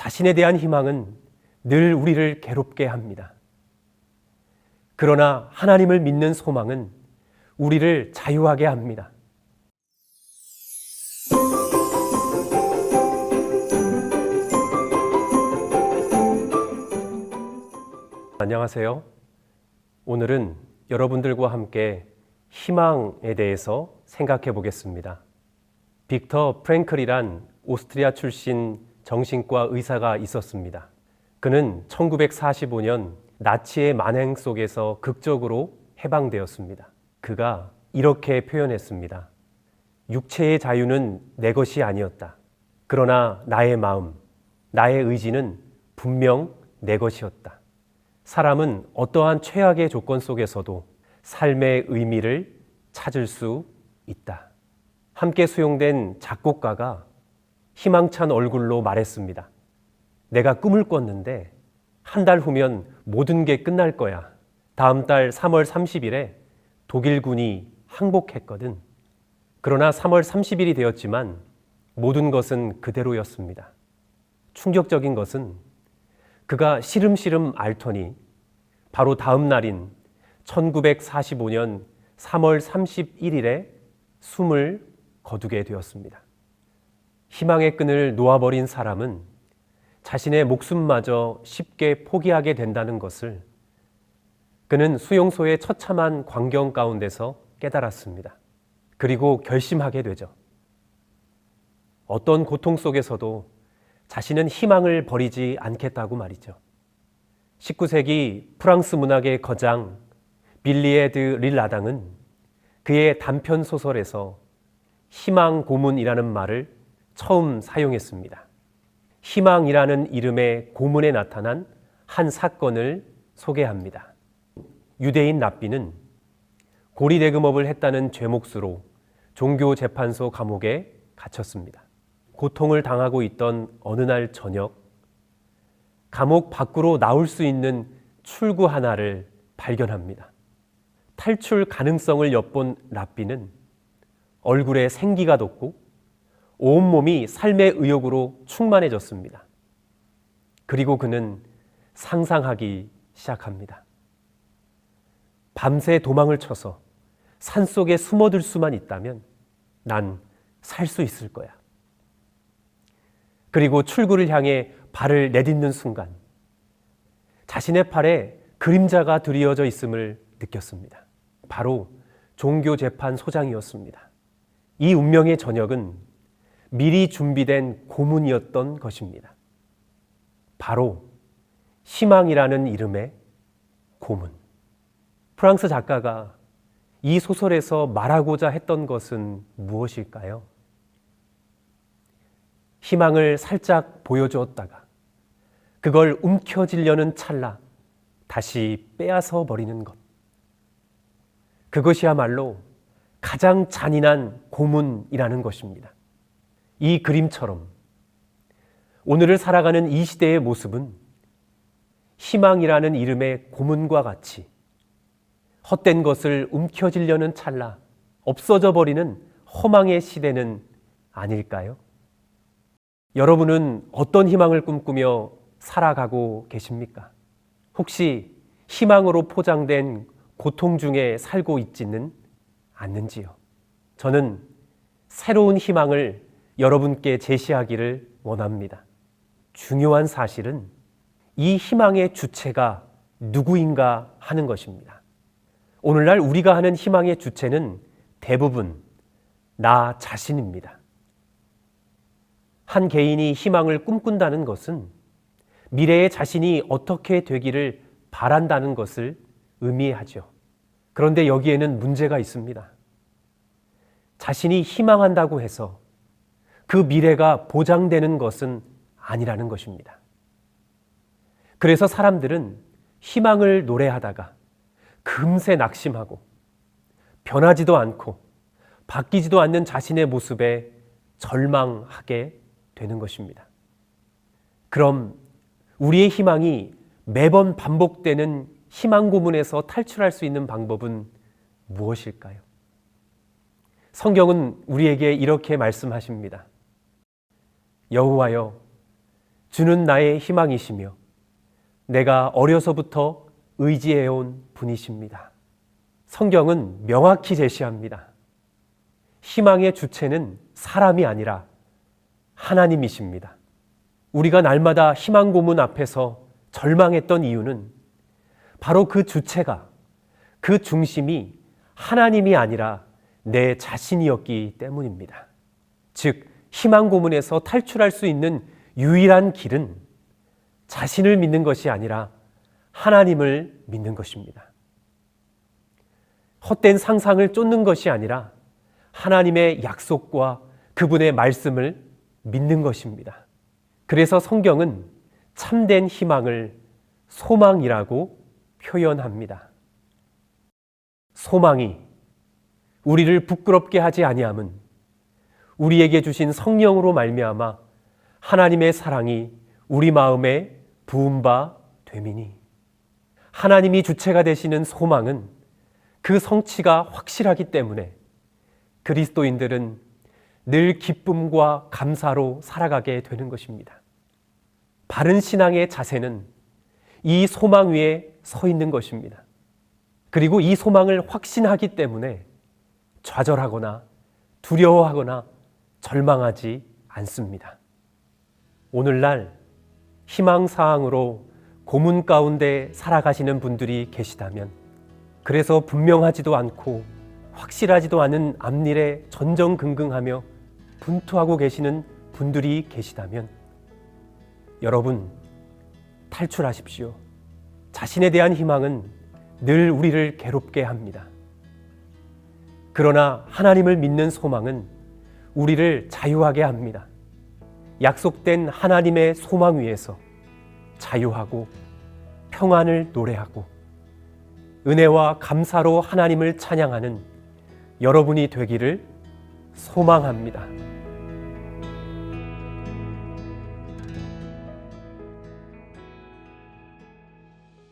자신에 대한 희망은 늘 우리를 괴롭게 합니다. 그러나 하나님을 믿는 소망은 우리를 자유하게 합니다. 안녕하세요. 오늘은 여러분들과 함께 희망에 대해서 생각해 보겠습니다. 빅터 프랭클이란 오스트리아 출신 정신과 의사가 있었습니다. 그는 1945년 나치의 만행 속에서 극적으로 해방되었습니다. 그가 이렇게 표현했습니다. 육체의 자유는 내 것이 아니었다. 그러나 나의 마음, 나의 의지는 분명 내 것이었다. 사람은 어떠한 최악의 조건 속에서도 삶의 의미를 찾을 수 있다. 함께 수용된 작곡가가 희망찬 얼굴로 말했습니다. 내가 꿈을 꿨는데 한 달 후면 모든 게 끝날 거야. 다음 달 3월 30일에 독일군이 항복했거든. 그러나 3월 30일이 되었지만 모든 것은 그대로였습니다. 충격적인 것은 그가 시름시름 앓더니 바로 다음 날인 1945년 3월 31일에 숨을 거두게 되었습니다. 희망의 끈을 놓아버린 사람은 자신의 목숨마저 쉽게 포기하게 된다는 것을 그는 수용소의 처참한 광경 가운데서 깨달았습니다. 그리고 결심하게 되죠. 어떤 고통 속에서도 자신은 희망을 버리지 않겠다고 말이죠. 19세기 프랑스 문학의 거장 빌리에 드 릴라당은 그의 단편 소설에서 희망 고문이라는 말을 처음 사용했습니다. 희망이라는 이름의 고문에 나타난 한 사건을 소개합니다. 유대인 랍비는 고리대금업을 했다는 죄목수로 종교재판소 감옥에 갇혔습니다. 고통을 당하고 있던 어느 날 저녁, 감옥 밖으로 나올 수 있는 출구 하나를 발견합니다. 탈출 가능성을 엿본 랍비는 얼굴에 생기가 돋고 온몸이 삶의 의욕으로 충만해졌습니다. 그리고 그는 상상하기 시작합니다. 밤새 도망을 쳐서 산속에 숨어들 수만 있다면 난 살 수 있을 거야. 그리고 출구를 향해 발을 내딛는 순간 자신의 팔에 그림자가 드리워져 있음을 느꼈습니다. 바로 종교재판소장이었습니다. 이 운명의 저녁은 미리 준비된 고문이었던 것입니다. 바로 희망이라는 이름의 고문. 프랑스 작가가 이 소설에서 말하고자 했던 것은 무엇일까요? 희망을 살짝 보여주었다가 그걸 움켜쥐려는 찰나 다시 빼앗아 버리는 것. 그것이야말로 가장 잔인한 고문이라는 것입니다. 이 그림처럼 오늘을 살아가는 이 시대의 모습은 희망이라는 이름의 고문과 같이 헛된 것을 움켜쥐려는 찰나 없어져 버리는 허망의 시대는 아닐까요? 여러분은 어떤 희망을 꿈꾸며 살아가고 계십니까? 혹시 희망으로 포장된 고통 중에 살고 있지는 않는지요? 저는 새로운 희망을 여러분께 제시하기를 원합니다. 중요한 사실은 이 희망의 주체가 누구인가 하는 것입니다. 오늘날 우리가 하는 희망의 주체는 대부분 나 자신입니다. 한 개인이 희망을 꿈꾼다는 것은 미래의 자신이 어떻게 되기를 바란다는 것을 의미하죠. 그런데 여기에는 문제가 있습니다. 자신이 희망한다고 해서 그 미래가 보장되는 것은 아니라는 것입니다. 그래서 사람들은 희망을 노래하다가 금세 낙심하고 변하지도 않고 바뀌지도 않는 자신의 모습에 절망하게 되는 것입니다. 그럼 우리의 희망이 매번 반복되는 희망 고문에서 탈출할 수 있는 방법은 무엇일까요? 성경은 우리에게 이렇게 말씀하십니다. 여호와여, 주는 나의 희망이시며 내가 어려서부터 의지해온 분이십니다. 성경은 명확히 제시합니다. 희망의 주체는 사람이 아니라 하나님이십니다. 우리가 날마다 희망 고문 앞에서 절망했던 이유는 바로 그 주체가, 그 중심이 하나님이 아니라 내 자신이었기 때문입니다. 즉, 희망 고문에서 탈출할 수 있는 유일한 길은 자신을 믿는 것이 아니라 하나님을 믿는 것입니다. 헛된 상상을 쫓는 것이 아니라 하나님의 약속과 그분의 말씀을 믿는 것입니다. 그래서 성경은 참된 희망을 소망이라고 표현합니다. 소망이 우리를 부끄럽게 하지 아니함은 우리에게 주신 성령으로 말미암아 하나님의 사랑이 우리 마음에 부은 바 됨이니, 하나님이 주체가 되시는 소망은 그 성취가 확실하기 때문에 그리스도인들은 늘 기쁨과 감사로 살아가게 되는 것입니다. 바른 신앙의 자세는 이 소망 위에 서 있는 것입니다. 그리고 이 소망을 확신하기 때문에 좌절하거나 두려워하거나 절망하지 않습니다. 오늘날 희망사항으로 고문 가운데 살아가시는 분들이 계시다면, 그래서 분명하지도 않고 확실하지도 않은 앞일에 전전긍긍하며 분투하고 계시는 분들이 계시다면 여러분, 탈출하십시오. 자신에 대한 희망은 늘 우리를 괴롭게 합니다. 그러나 하나님을 믿는 소망은 우리를 자유하게 합니다. 약속된 하나님의 소망 위에서 자유하고 평안을 노래하고 은혜와 감사로 하나님을 찬양하는 여러분이 되기를 소망합니다.